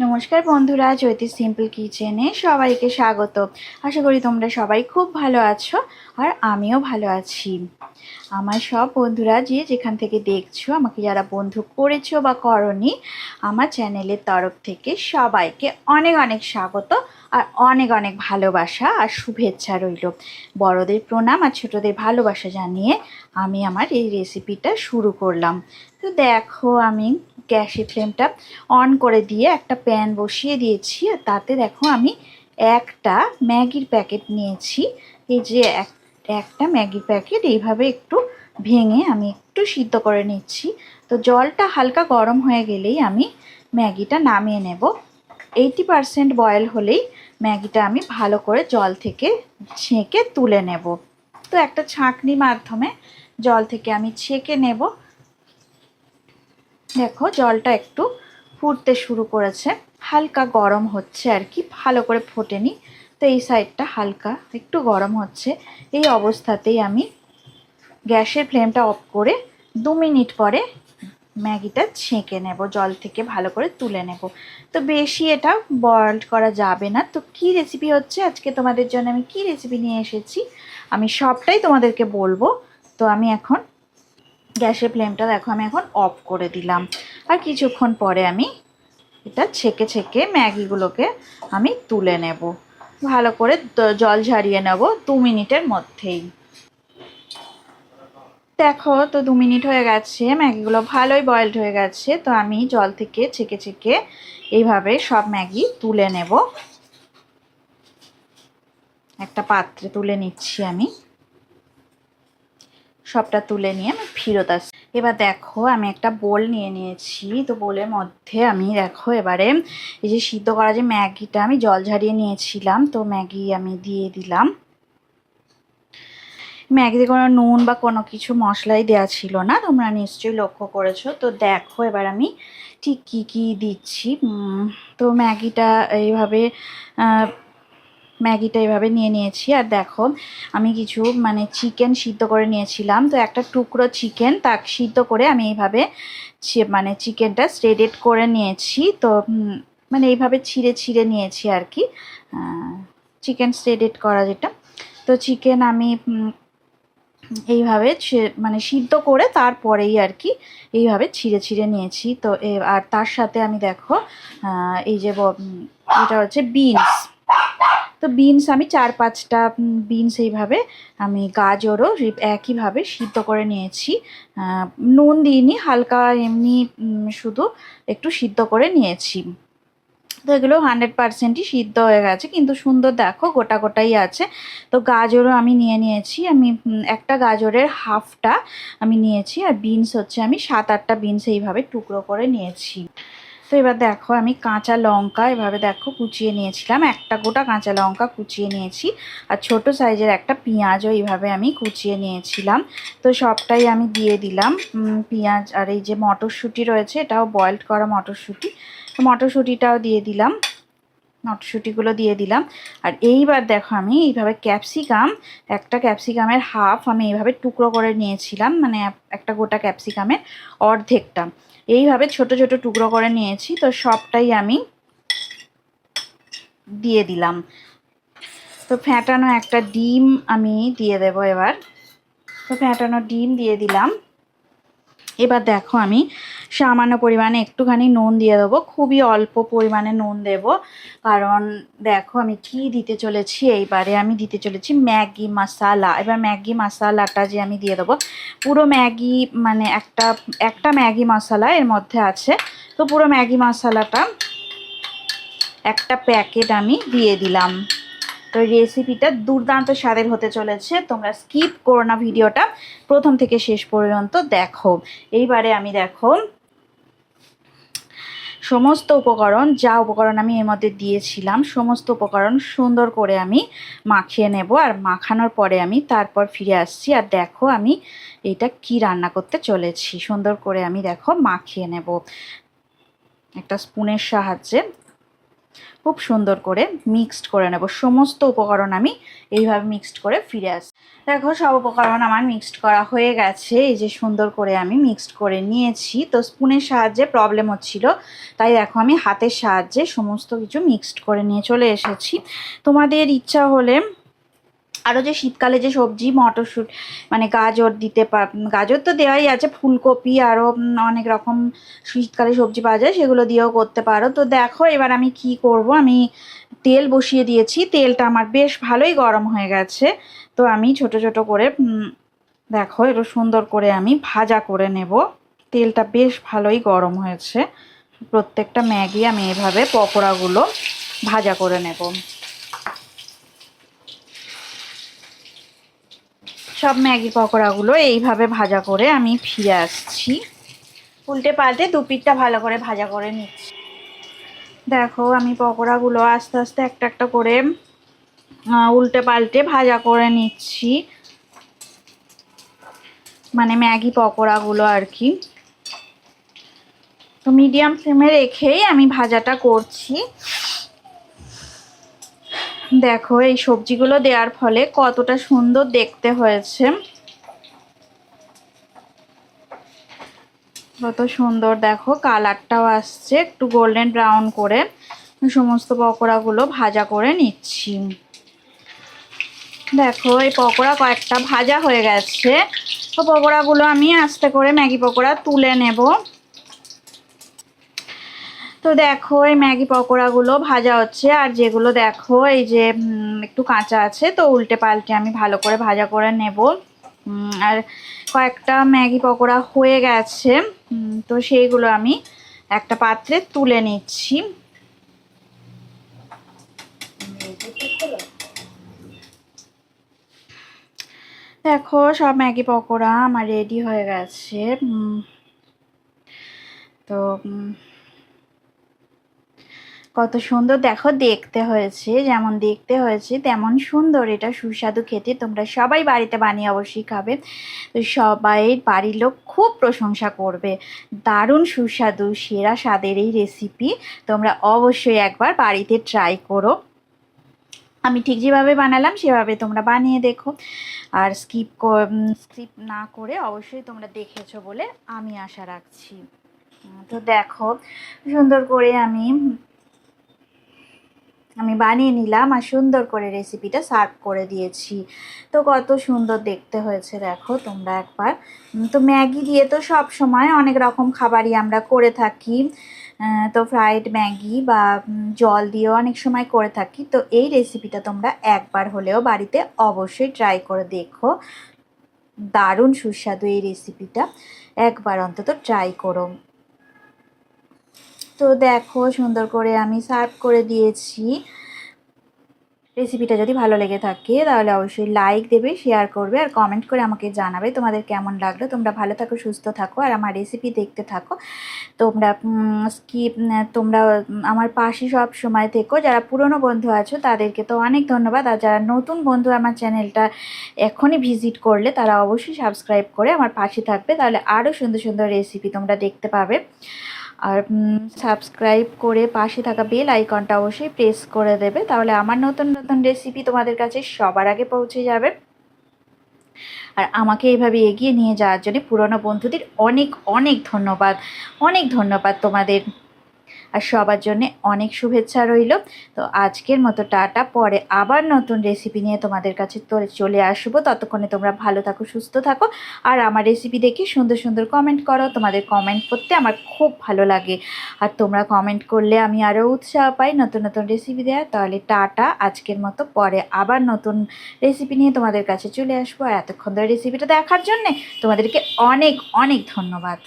নমস্কার বন্ধুরা, জ্যোতি সিম্পল কিচেনে সবাইকে স্বাগত। আশা করি তোমরা সবাই খুব ভালো আছো আর আমিও ভালো আছি। আমার সব বন্ধুরা যে যেখান থেকে দেখছো, আমাকে যারা বন্ধু করেছো বা করনি, আমার চ্যানেলের তরফ থেকে সবাইকে অনেক অনেক স্বাগত আর অনেক অনেক ভালোবাসা আর শুভেচ্ছা রইল। বড়দের প্রণাম আর ছোটদের ভালোবাসা জানিয়ে আমি আমার এই রেসিপিটা শুরু করলাম। তো দেখো, আমি গ্যাসের ফ্লেমটা অন করে দিয়ে একটা প্যান বসিয়ে দিয়েছি আর তাতে দেখো আমি একটা ম্যাগির প্যাকেট নিয়েছি। এই যে একটা ম্যাগির প্যাকেট এইভাবে একটু ভেঙে আমি একটু সিদ্ধ করে নিচ্ছি। তো জলটা হালকা গরম হয়ে গেলেই আমি ম্যাগিটা নামিয়ে নেব। 80% বয়েল হলেই ম্যাগিটা আমি ভালো করে জল থেকে ছেঁকে তুলে নেব। তো একটা ছাঁকনির মাধ্যমে জল থেকে আমি ছেঁকে নেব। দেখো জলটা একটু ফুটতে শুরু করেছে, হালকা গরম হচ্ছে আর কি, ভালো করে ফোটেনি। তো এই সাইডটা হালকা একটু গরম হচ্ছে। এই অবস্থাতেই আমি গ্যাসের ফ্লেমটা অফ করে 2 মিনিট পরে ম্যাগিটা ছেঁকে নেব, জল থেকে ভালো করে তুলে নেব। তো বেশি এটা বয়েল করা যাবে না। তো কি রেসিপি হচ্ছে আজকে তোমাদের জন্য, আমি কি রেসিপি নিয়ে এসেছি আমি সবটাই তোমাদেরকে বলবো। তো আমি এখন গ্যাসের ফ্লেমটা দেখো আমি এখন অফ করে দিলাম। আর কিছুক্ষণ পরে আমি এটা ছেঁকে ছেঁকে ম্যাগিগুলোকে আমি তুলে নেব, ভালো করে জল ঝারিয়ে নেব 2 মিনিটের মধ্যেই। দেখো তো 2 মিনিট হয়ে গেছে, ম্যাগিগুলো ভালোই বয়েলড হয়ে গেছে। তো আমি জল থেকে ছেঁকে ছেঁকে এইভাবে সব ম্যাগি তুলে নেব, একটা পাত্রে তুলে নিচ্ছি। আমি সবটা তুলে নিয়ে আমি ফেরত আসছি। এবার দেখো আমি একটা বোল নিয়ে নিয়েছি। তো বোলের মধ্যে আমি দেখো এবারে এই যে সিদ্ধ করা যে ম্যাগিটা আমি জল ঝারিয়ে নিয়েছিলাম, তো ম্যাগি আমি দিয়ে দিলাম। ম্যাগিতে কোনো নুন বা কোনো কিছু মশলাই দেওয়া ছিল না, তোমরা নিশ্চয়ই লক্ষ্য করেছো। তো দেখো এবার আমি ঠিক কী কী দিচ্ছি। তো ম্যাগিটা এইভাবে নিয়ে নিয়েছি। আর দেখো আমি কিছু চিকেন সিদ্ধ করে নিয়েছিলাম। তো একটা টুকরো চিকেন তাকে সিদ্ধ করে আমি এইভাবে চিকেনটা শ্রেডেড করে নিয়েছি। তো এইভাবে ছিঁড়ে ছিঁড়ে নিয়েছি আর কি, চিকেন শ্রেডেড করা যেটা। তো চিকেন আমি এইভাবে সিদ্ধ করে তারপরেই আর কি এইভাবে ছিঁড়ে ছিঁড়ে নিয়েছি। তো আর তার সাথে আমি দেখো এই যে এটা হচ্ছে বিনস। তো বিনস আমি 4-5টা বিনস এইভাবে আমি গাজরও একইভাবে সিদ্ধ করে নিয়েছি। নুন দিইনি, হালকা এমনি শুধু একটু সিদ্ধ করে নিয়েছি। তো এগুলো 100%ই সিদ্ধ হয়ে গেছে, কিন্তু সুন্দর দেখো গোটা গোটাই আছে। তো গাজরও আমি নিয়ে নিয়েছি। আমি একটা গাজরের হাফটা আমি নিয়েছি। আর বিনস হচ্ছে আমি 7-8টা বিনস এইভাবে টুকরো করে নিয়েছি। তো এবার দেখো আমি কাঁচা লঙ্কা এভাবে দেখো কুচিয়ে নিয়েছিলাম, একটা গোটা কাঁচা লঙ্কা কুচিয়ে নিয়েছি। আর ছোট সাইজের একটা পেঁয়াজও এইভাবে আমি কুচিয়ে নিয়েছিলাম। তো সবটাই আমি দিয়ে দিলাম। পেঁয়াজ আর এই যে মটরশুঁটি রয়েছে, এটাও বয়েলড করা মটরশুঁটি, তো মটরশুঁটিটাও দিয়ে দিলাম, মটরশুঁটিগুলো দিয়ে দিলাম। আর এইবার দেখো আমি এইভাবে একটা ক্যাপসিকামের হাফ আমি এইভাবে টুকরো করে নিয়েছিলাম, একটা গোটা ক্যাপসিকামের অর্ধেকটা এইভাবে ছোট ছোট টুকরো করে নিয়েছি। তো সবটাই আমি দিয়ে দিলাম। তো ফ্যাটানো একটা ডিম আমি দিয়ে দেবো এবার। তো ফ্যাটানো ডিম দিয়ে দিলাম। এবার দেখো আমি সামান্য পরিমাণে একটুখানি নুন দিয়ে দেবো, খুবই অল্প পরিমাণে নুন দেব। কারণ দেখো আমি কি দিতে চলেছি, এইবারে আমি দিতে চলেছি ম্যাগি মশালা। এবার ম্যাগি মশালাটা যে আমি দিয়ে দেবো, পুরো ম্যাগি একটা ম্যাগি মশলা এর মধ্যে আছে। তো পুরো ম্যাগি মশলাটা একটা প্যাকেট আমি দিয়ে দিলাম। তো রেসিপিটা দুর্দান্ত স্বাদের হতে চলেছে, তোমরা স্কিপ করো না, ভিডিওটা প্রথম থেকে শেষ পর্যন্ত দেখো। এইবারে আমি দেখো সমস্ত উপকরণ আমি এর মধ্যে দিয়েছিলাম, সমস্ত উপকরণ সুন্দর করে আমি মাখিয়ে নেব। আর মাখানোর পরে আমি তারপর ফিরে আসছি। আর দেখো আমি এটা কি রান্না করতে চলেছি, সুন্দর করে আমি দেখো মাখিয়ে নেব একটা স্পুনের সাহায্যে। খুব সুন্দর করে মিক্সড করে নেব। সমস্ত উপকরণ আমি এইভাবে মিক্সড করে ফিরে আসি। দেখো সব উপকরণ আমার মিক্সড করা হয়ে গেছে। এই যে সুন্দর করে আমি মিক্সড করে নিয়েছি। তো স্পুনের সাহায্যে প্রবলেম হচ্ছিল, তাই দেখো আমি হাতের সাহায্যে সমস্ত কিছু মিক্সড করে নিয়ে চলে এসেছি। তোমাদের ইচ্ছা হলে আরও যে শীতকালে যে সবজি মটরশুঁটি মানে গাজর দিতে গাজর তো দেওয়াই আছে, ফুলকপি আরও অনেক রকম শীতকালে সবজি পাওয়া যায়, সেগুলো দিয়েও করতে পারো। তো দেখো এবার আমি কি করব, আমি তেল বসিয়ে দিয়েছি। তেলটা আমার বেশ ভালোই গরম হয়ে গেছে। তো আমি ছোট ছোট করে দেখো একটু সুন্দর করে আমি ভাজা করে নেব। তেলটা বেশ ভালোই গরম হয়েছে। প্রত্যেকটা ম্যাগি আমি এভাবে পকোড়াগুলো ভাজা করে নেব। সব ম্যাগি পকোড়াগুলো এইভাবে ভাজা করে আমি ফিরে আসছি। উল্টে পাল্টে দুপিঠটা ভালো করে ভাজা করে নিচ্ছি। দেখো আমি পকোড়াগুলো আস্তে আস্তে একটা একটা করে উল্টে পাল্টে ভাজা করে নিচ্ছি, মানে ম্যাগি পকোড়াগুলো আর কি। তো মিডিয়াম ফ্লেমে রেখেই আমি ভাজাটা করছি। দেখো এই সবজিগুলো দেওয়ার ফলে কতটা সুন্দর দেখতে হয়েছে, কত সুন্দর দেখো কালারটাও আসছে। একটু গোল্ডেন ব্রাউন করে সমস্ত পকোড়াগুলো ভাজা করে নিচ্ছি। দেখো এই পকোড়া কয়েকটা ভাজা হয়ে গেছে। তো পকোড়াগুলো আমি আস্তে করে ম্যাগি পকোড়া তুলে নেব। তো দেখো এই ম্যাগি পকোড়াগুলো ভাজা হচ্ছে, আর যেগুলো দেখো এই যে একটু কাঁচা আছে, তো উল্টে পাল্টে আমি ভালো করে ভাজা করে নেব। আর কয়েকটা ম্যাগি পকোড়া হয়ে গেছে, তো সেইগুলো আমি একটা পাত্রে তুলে নিচ্ছি। দেখো সব ম্যাগি পকোড়া আমার রেডি হয়ে গেছে। তো কত সুন্দর দেখো দেখতে হয়েছে, যেমন দেখতে হয়েছে তেমন সুন্দর। এটা সুস্বাদু খেতে, তোমরা সবাই বাড়িতে বানিয়ে অবশ্যই খাবে। তো সবাই বাড়ির লোক খুব প্রশংসা করবে। দারুণ সুস্বাদু সেরা স্বাদের এই রেসিপি তোমরা অবশ্যই একবার বাড়িতে ট্রাই করো। আমি ঠিক যেভাবে বানালাম সেভাবে তোমরা বানিয়ে দেখো, আর স্কিপ না করে অবশ্যই তোমরা দেখেছো বলে আমি আশা রাখছি। তো দেখো সুন্দর করে আমি বানিয়ে নিলাম আর সুন্দর করে রেসিপিটা সার্ভ করে দিয়েছি। তো কত সুন্দর দেখতে হয়েছে দেখো তোমরা একবার। তো ম্যাগি দিয়ে তো সব সময় অনেক রকম খাবারই আমরা করে থাকি। তো ফ্রাইড ম্যাগি বা জল দিয়েও অনেক সময় করে থাকি। তো এই রেসিপিটা তোমরা একবার হলেও বাড়িতে অবশ্যই ট্রাই করে দেখো। দারুণ সুস্বাদু এই রেসিপিটা, একবার অন্তত ট্রাই করো। তো দেখো সুন্দর করে আমি সার্ভ করে দিয়েছি। রেসিপিটা যদি ভালো লেগে থাকে তাহলে অবশ্যই লাইক দেবে, শেয়ার করবে আর কমেন্ট করে আমাকে জানাবে তোমাদের কেমন লাগলো। তোমরা ভালো থাকো, সুস্থ থাকো আর আমার রেসিপি দেখতে থাকো। তোমরা তোমরা আমার পাশে সব সময় থেকো। যারা পুরনো বন্ধু আছো তাদেরকে তো অনেক ধন্যবাদ, আর যারা নতুন বন্ধু আমার চ্যানেলটা এখনই ভিজিট করলে তারা অবশ্যই সাবস্ক্রাইব করে আমার পাশে থাকবে, তাহলে আরও সুন্দর সুন্দর রেসিপি তোমরা দেখতে পাবে। আর সাবস্ক্রাইব করে পাশে থাকা বেল আইকনটা অবশ্যই প্রেস করে দেবে, তাহলে আমার নতুন নতুন রেসিপি তোমাদের কাছে সবার আগে পৌঁছে যাবে। আর আমাকে এইভাবে এগিয়ে নিয়ে যাওয়ার জন্য পুরনো বন্ধুদের অনেক অনেক ধন্যবাদ, অনেক ধন্যবাদ তোমাদের। আর সবার জন্যে অনেক শুভেচ্ছা রইল। তো আজকের মতো টাটা, পরে আবার নতুন রেসিপি নিয়ে তোমাদের কাছে চলে আসবো। ততক্ষণে তোমরা ভালো থাকো, সুস্থ থাকো আর আমার রেসিপি দেখে সুন্দর সুন্দর কমেন্ট করো। তোমাদের কমেন্ট করতে আমার খুব ভালো লাগে, আর তোমরা কমেন্ট করলে আমি আরও উৎসাহ পাই নতুন নতুন রেসিপি দেওয়ার। তাহলে টাটা আজকের মতো, পরে আবার নতুন রেসিপি নিয়ে তোমাদের কাছে চলে আসবো। আর এতক্ষণ ধরে রেসিপিটা দেখার জন্যে তোমাদেরকে অনেক অনেক ধন্যবাদ।